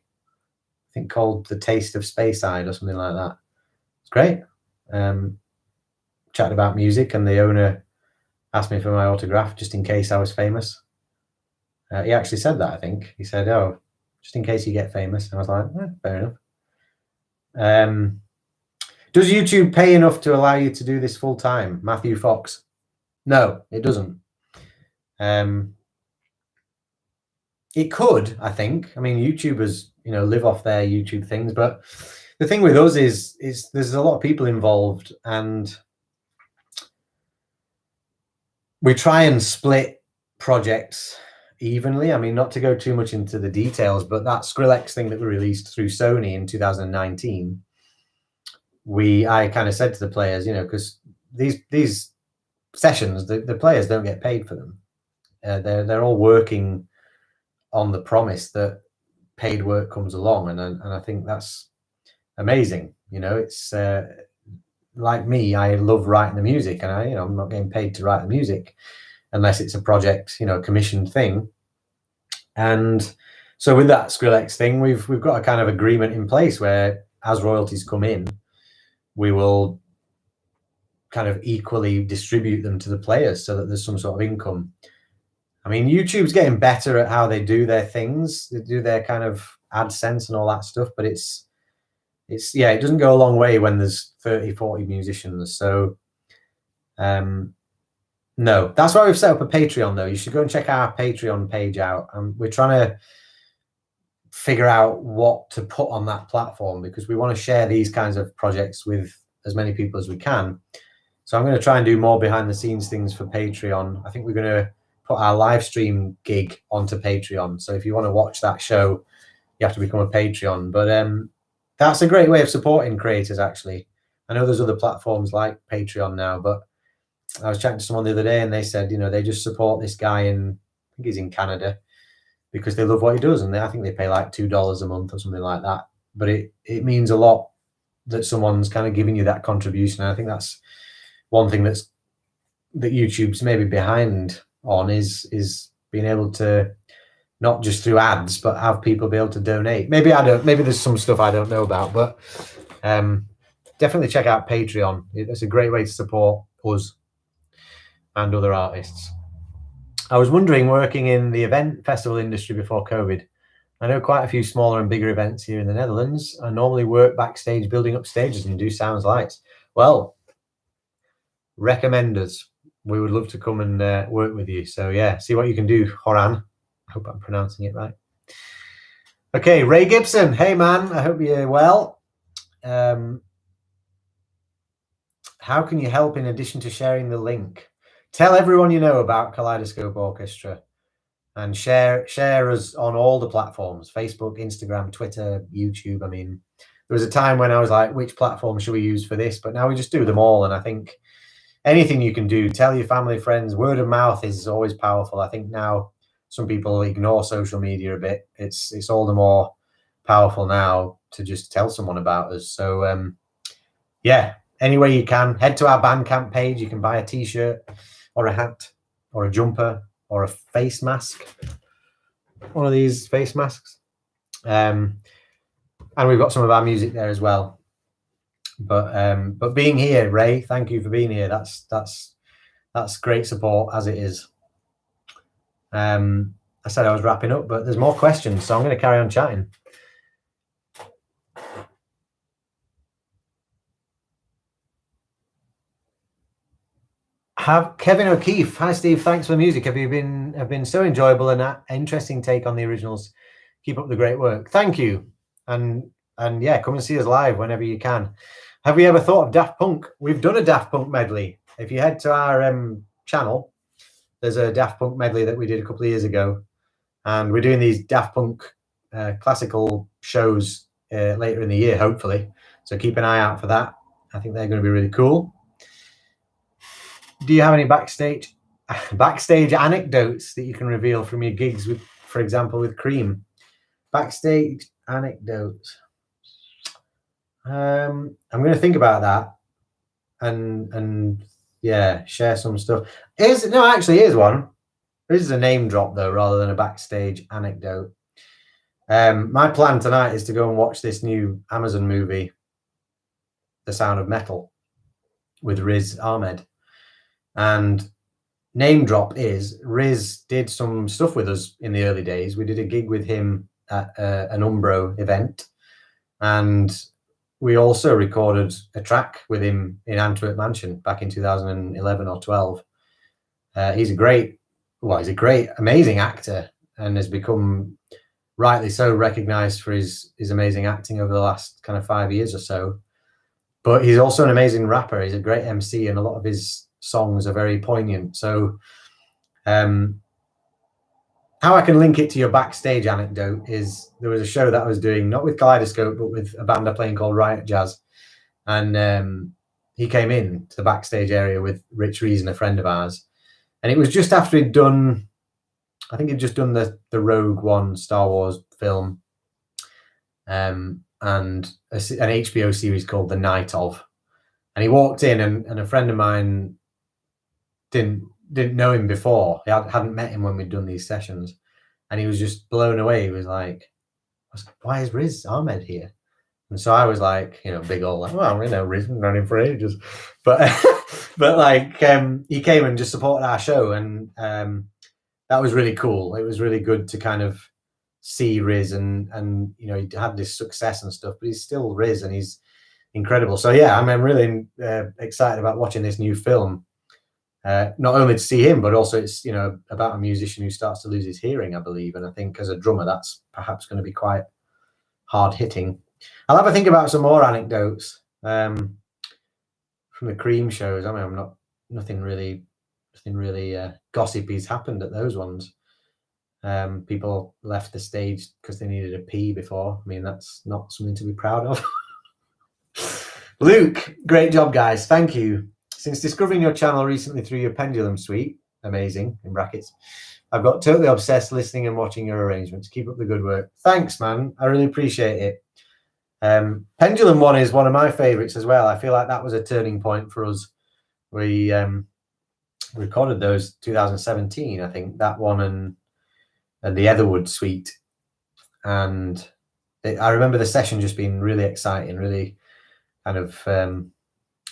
think called The Taste of Speyside or something like that. It's great. Chatted about music, and the owner asked me for my autograph just in case I was famous. He actually said that, I think. He said, oh, just in case you get famous. And I was like, fair enough. Does YouTube pay enough to allow you to do this full time? Matthew Fox. No, it doesn't. It could, I think. I mean, YouTubers, you know, live off their YouTube things, but the thing with us is there's a lot of people involved, and we try and split projects evenly. I mean, not to go too much into the details, but that Skrillex thing that we released through Sony in 2019, I kind of said to the players, you know, because these sessions, the players don't get paid for them. They're all working on the promise that paid work comes along, and I think that's amazing. You know, it's like me, I love writing the music, and I'm not getting paid to write the music unless it's a project, you know, commissioned thing. And so with that Skrillex thing, we've got a kind of agreement in place where as royalties come in, we will kind of equally distribute them to the players so that there's some sort of income. I mean, YouTube's getting better at how they do their things. They do their kind of AdSense and all that stuff, but it's yeah, it doesn't go a long way when there's 30, 40 musicians. So no, that's why we've set up a Patreon though. You should go and check our Patreon page out. We're trying to figure out what to put on that platform because we want to share these kinds of projects with as many people as we can. So I'm going to try and do more behind the scenes things for Patreon. I think we're going to put our live stream gig onto Patreon. So if you want to watch that show, you have to become a Patreon. But that's a great way of supporting creators, actually. I know there's other platforms like Patreon now, but I was chatting to someone the other day and they said, you know, they just support this guy in, I think he's in Canada, because they love what he does. And I think they pay like $2 a month or something like that. But it means a lot that someone's kind of giving you that contribution. And I think that's one thing that YouTube's maybe behind on is being able to, not just through ads, but have people be able to donate. Maybe there's some stuff I don't know about, but definitely check out Patreon. It's a great way to support us and other artists. I was wondering, working in the event festival industry before COVID, I know quite a few smaller and bigger events here in the Netherlands. I normally work backstage building up stages and do sounds lights. Well, recommend us. We would love to come and work with you. So yeah, see what you can do, Horan. I hope I'm pronouncing it right. Okay, Ray Gibson. Hey man, I hope you're well. How can you help in addition to sharing the link? Tell everyone you know about Kaleidoscope Orchestra and share us on all the platforms, Facebook, Instagram, Twitter, YouTube. I mean, there was a time when I was like, which platform should we use for this? But now we just do them all. And I think anything you can do, tell your family, friends, word of mouth is always powerful. I think now some people ignore social media a bit. It's all the more powerful now to just tell someone about us. So yeah, any way you can, head to our Bandcamp page. You can buy a t-shirt or a hat or a jumper or a face mask, one of these face masks. And we've got some of our music there as well. But being here, Ray, thank you for being here. That's great support as it is. I said I was wrapping up, but there's more questions, so I'm going to carry on chatting. Kevin O'Keefe. Hi, Steve. Thanks for the music. Have been so enjoyable and an interesting take on the originals. Keep up the great work. Thank you. And yeah, come and see us live whenever you can. Have we ever thought of Daft Punk? We've done a Daft Punk medley. If you head to our channel, there's a Daft Punk medley that we did a couple of years ago. And we're doing these Daft Punk classical shows later in the year, hopefully. So keep an eye out for that. I think they're going to be really cool. Do you have any backstage anecdotes that you can reveal from your gigs with, for example, with Cream? Backstage anecdotes. I'm going to think about that and yeah, share some stuff. Here's one. This is a name drop though, rather than a backstage anecdote. My plan tonight is to go and watch this new Amazon movie, The Sound of Metal, with Riz Ahmed. And name drop is Riz did some stuff with us in the early days. We did a gig with him at an Umbro event, and we also recorded a track with him in Antwerp Mansion back in 2011 or 12. He's a great, amazing actor, and has become rightly so recognized for his amazing acting over the last kind of 5 years or so. But he's also an amazing rapper. He's a great MC, and a lot of his songs are very poignant. So how I can link it to your backstage anecdote is there was a show that I was doing, not with Kaleidoscope, but with a band I'm playing called Riot Jazz. And he came in to the backstage area with Rich Reason, a friend of ours. And it was just after he'd done, I think he'd just done the Rogue One Star Wars film, and an HBO series called The Night Of. And he walked in, and a friend of mine didn't know him before. He hadn't met him when we'd done these sessions, and he was just blown away. He was like, "Why is Riz Ahmed here?" And so I was like, big old, like, well, running for ages. But but like he came and just supported our show, and that was really cool. It was really good to kind of see Riz, and he had this success and stuff, but he's still Riz, and he's incredible. So yeah, I'm really excited about watching this new film. Not only to see him, but also it's about a musician who starts to lose his hearing, I believe. And I think as a drummer, that's perhaps going to be quite hard hitting. I'll have a think about some more anecdotes from the Cream shows. I mean, nothing really gossipy's happened at those ones. People left the stage because they needed a pee before. I mean, that's not something to be proud of. Luke, great job, guys. Thank you. Since discovering your channel recently through your Pendulum suite, amazing, in brackets, I've got totally obsessed listening and watching your arrangements. Keep up the good work. Thanks, man. I really appreciate it. Pendulum one is one of my favorites as well. I feel like that was a turning point for us. We recorded those 2017, I think, that one and the Etherwood suite. And I remember the session just being really exciting, really kind of,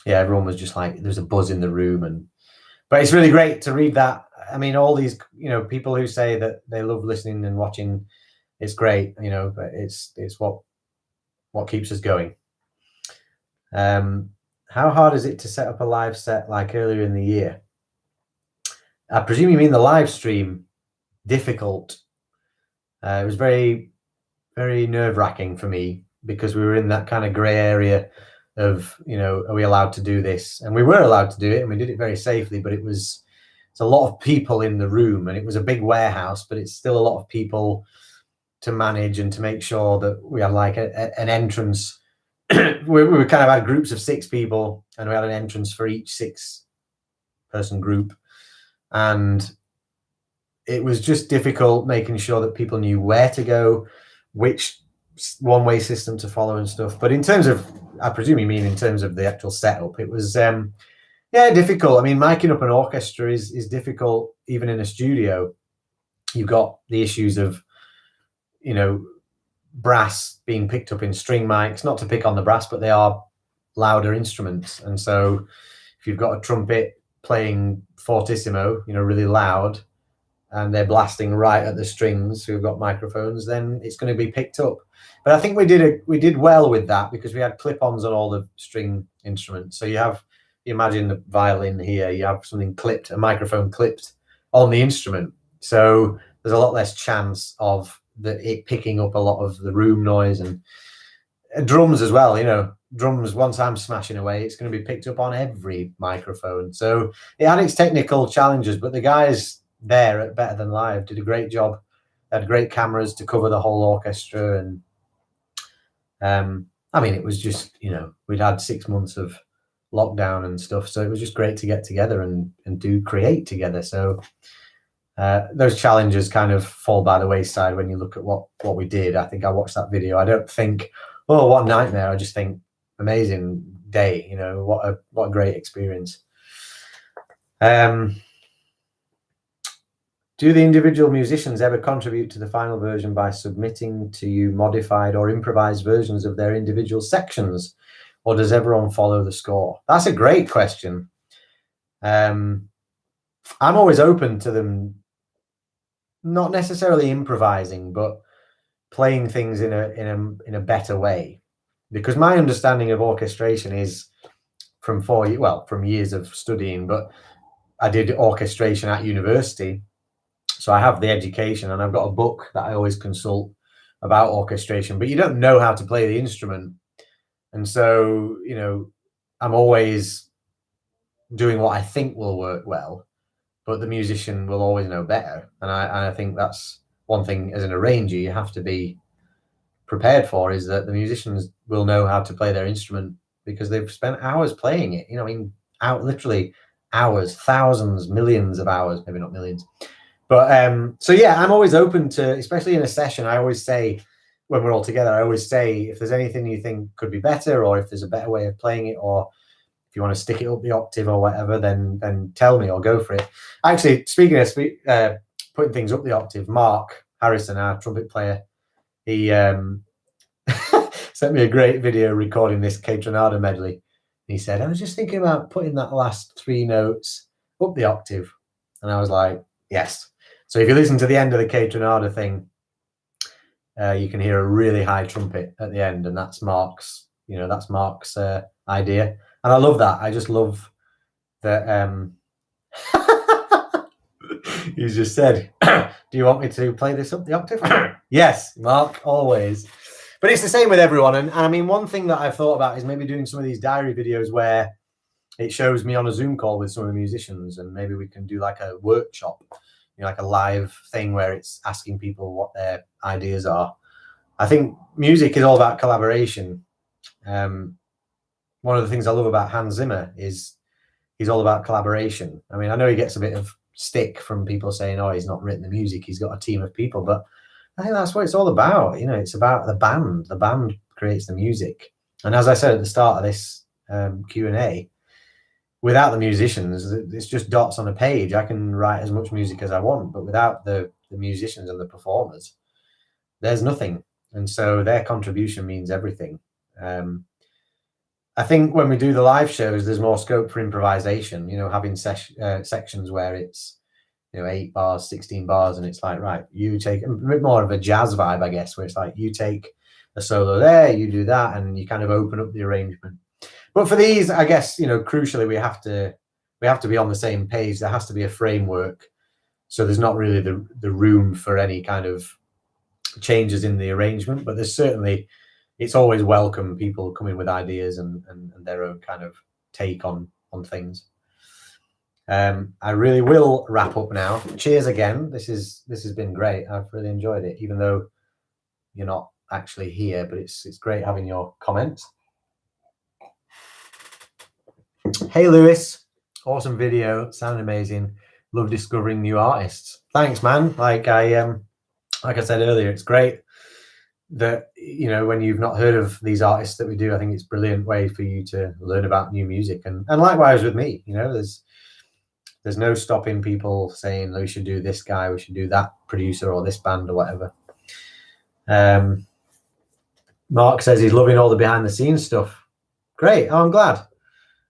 everyone was just like, there's a buzz in the room. But it's really great to read that. I mean, all these, people who say that they love listening and watching, it's great, but it's what keeps us going. How hard is it to set up a live set like earlier in the year? I presume you mean the live stream. Difficult. It was very, very nerve-wracking for me because we were in that kind of gray area of, are we allowed to do this? And we were allowed to do it, and we did it very safely, but it's a lot of people in the room, and it was a big warehouse, but it's still a lot of people to manage and to make sure that we had like an entrance. we kind of had groups of 6 people, and we had an entrance for each 6-person group. And it was just difficult making sure that people knew where to go, which one-way system to follow and stuff. But in terms of, I presume you mean in terms of the actual setup, it was difficult. I mean, miking up an orchestra is difficult even in a studio. You've got the issues of brass being picked up in string mics, not to pick on the brass, but they are louder instruments. And so if you've got a trumpet playing fortissimo, really loud, and they're blasting right at the strings who've got microphones, then it's going to be picked up. But I think we did well with that because we had clip-ons on all the string instruments. So you imagine the violin here, you have something clipped, a microphone clipped on the instrument. So there's a lot less chance of it picking up a lot of the room noise, and drums as well. Drums, once I'm smashing away, it's going to be picked up on every microphone. So it had its technical challenges, but the guys there at Better Than Live did a great job. They had great cameras to cover the whole orchestra, and I mean, it was just, we'd had 6 months of lockdown and stuff, so it was just great to get together and create together. So those challenges kind of fall by the wayside when you look at what we did. I think I watched that video. I don't think, oh, what a nightmare. I just think amazing day. What a great experience. Do the individual musicians ever contribute to the final version by submitting to you modified or improvised versions of their individual sections, or does everyone follow the score? That's a great question. I'm always open to them not necessarily improvising, but playing things in a better way, because my understanding of orchestration is from years of studying, but I did orchestration at university. So I have the education, and I've got a book that I always consult about orchestration, but you don't know how to play the instrument. And so, I'm always doing what I think will work well, but the musician will always know better. And I think that's one thing as an arranger you have to be prepared for, is that the musicians will know how to play their instrument because they've spent hours playing it. Literally hours, thousands, millions of hours, maybe not millions. But so yeah, I'm always open to, especially in a session, I always say, when we're all together, I always say, if there's anything you think could be better, or if there's a better way of playing it, or if you want to stick it up the octave or whatever, then tell me, or go for it. Actually, speaking of putting things up the octave, Mark Harrison, our trumpet player, he sent me a great video recording this Kaytranada medley. He said, I was just thinking about putting that last 3 notes up the octave. And I was like, yes. So if you listen to the end of the Kaytranada thing, you can hear a really high trumpet at the end, and that's Mark's, that's Mark's idea. And I love that. I just love that. He's just said, do you want me to play this up the octave? Yes, Mark, always. But it's the same with everyone. And I mean, one thing that I've thought about is maybe doing some of these diary videos where it shows me on a Zoom call with some of the musicians, and maybe we can do like a workshop, like a live thing where it's asking people what their ideas are. I think music is all about collaboration. One of the things I love about Hans Zimmer is he's all about collaboration. I mean, I know he gets a bit of stick from people saying, oh, he's not written the music, he's got a team of people, but I think that's what it's all about. It's about the band. The band creates the music. And as I said at the start of this Q&A, without the musicians, it's just dots on a page. I can write as much music as I want, but without the musicians and the performers, there's nothing. And so their contribution means everything. I think when we do the live shows, there's more scope for improvisation, having sections where it's, 8 bars, 16 bars, and it's like, right, you take a bit more of a jazz vibe, I guess, where it's like you take a solo there, you do that, and you kind of open up the arrangement. But for these, I guess, crucially, we have to be on the same page. There has to be a framework. So there's not really the room for any kind of changes in the arrangement, but there's certainly, it's always welcome people coming with ideas and their own kind of take on things. I really will wrap up now. Cheers again. This has been great. I've really enjoyed it, even though you're not actually here, but it's great having your comments. Hey Lewis, awesome video, sound amazing. Love discovering new artists. Thanks, man. Like I said earlier, it's great that when you've not heard of these artists that we do, I think it's a brilliant way for you to learn about new music. And likewise with me, there's no stopping people saying, oh, we should do this guy, we should do that producer or this band or whatever. Mark says he's loving all the behind the scenes stuff. Great. Oh, I'm glad.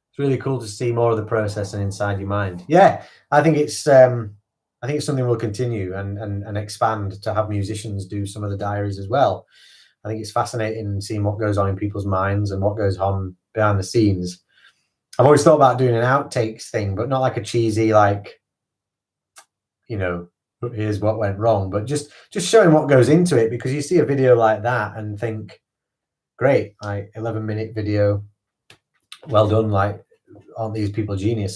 It's really cool to see more of the process and inside your mind. Yeah, I think it's something we'll continue and expand to have musicians do some of the diaries as well. I think it's fascinating seeing what goes on in people's minds and what goes on behind the scenes. I've always thought about doing an outtakes thing, but not like a cheesy, here's what went wrong, but just showing what goes into it, because you see a video like that and think, great, 11-minute video, well done, aren't these people genii?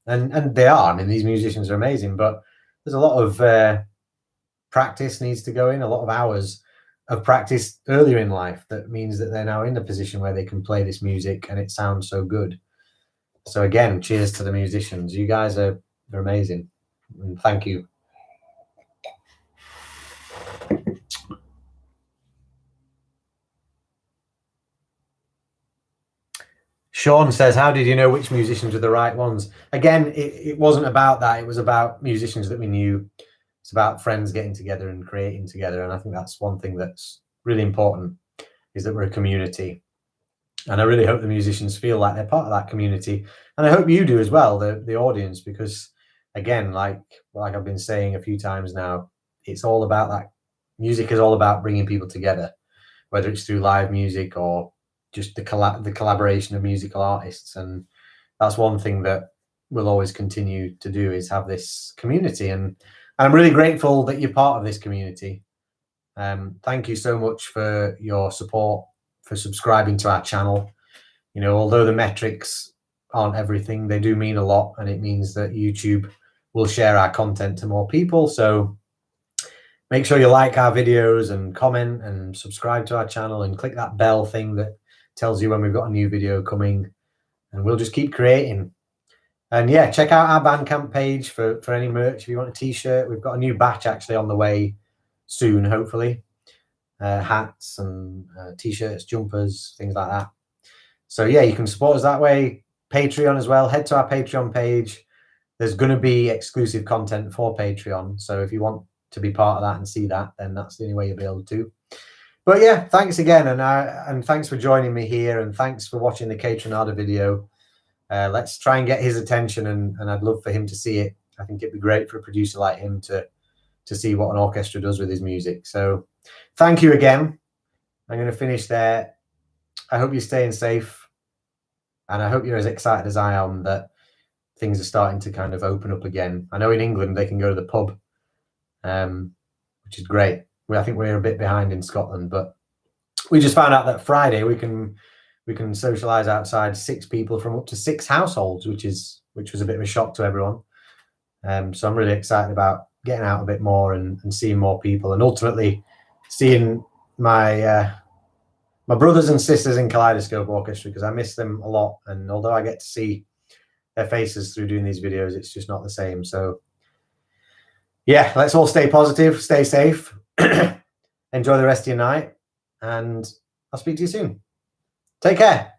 And they are. I mean, these musicians are amazing, but there's a lot of practice needs to go in, a lot of hours of practice earlier in life. That means that they're now in a position where they can play this music and it sounds so good. So again, cheers to the musicians. You guys are amazing. And thank you. Sean says, how did you know which musicians were the right ones? Again, it wasn't about that. It was about musicians that we knew. It's about friends getting together and creating together. And I think that's one thing that's really important, is that we're a community. And I really hope the musicians feel like they're part of that community. And I hope you do as well, the audience, because again, like I've been saying a few times now, it's all about that. Music is all about bringing people together, whether it's through live music or just the collaboration of musical artists. And that's one thing that we'll always continue to do, is have this community. And I'm really grateful that you're part of this community. Thank you so much for your support, for subscribing to our channel. Although the metrics aren't everything, they do mean a lot, and it means that YouTube will share our content to more people. So make sure you like our videos and comment and subscribe to our channel and click that bell thing that tells you when we've got a new video coming, and we'll just keep creating. And yeah, check out our Bandcamp page for any merch. If you want a t-shirt, we've got a new batch actually on the way soon, hopefully. Hats and t-shirts, jumpers, things like that. So yeah, you can support us that way. Patreon as well. Head to our Patreon page. There's going to be exclusive content for Patreon. So if you want to be part of that and see that, then that's the only way you'll be able to. But yeah, thanks again, and thanks for joining me here, and thanks for watching the Kaytranada video. Let's try and get his attention, and I'd love for him to see it. I think it'd be great for a producer like him to see what an orchestra does with his music. So thank you again. I'm going to finish there. I hope you're staying safe, and I hope you're as excited as I am that things are starting to kind of open up again. I know in England they can go to the pub, which is great. I think we're a bit behind in Scotland, but we just found out that Friday we can socialize outside 6 people from up to 6 households, which was a bit of a shock to everyone. So I'm really excited about getting out a bit more and seeing more people, and ultimately seeing my my brothers and sisters in Kaleidoscope Orchestra, because I miss them a lot. And although I get to see their faces through doing these videos, it's just not the same. So yeah, let's all stay positive, stay safe, enjoy the rest of your night, and I'll speak to you soon. Take care.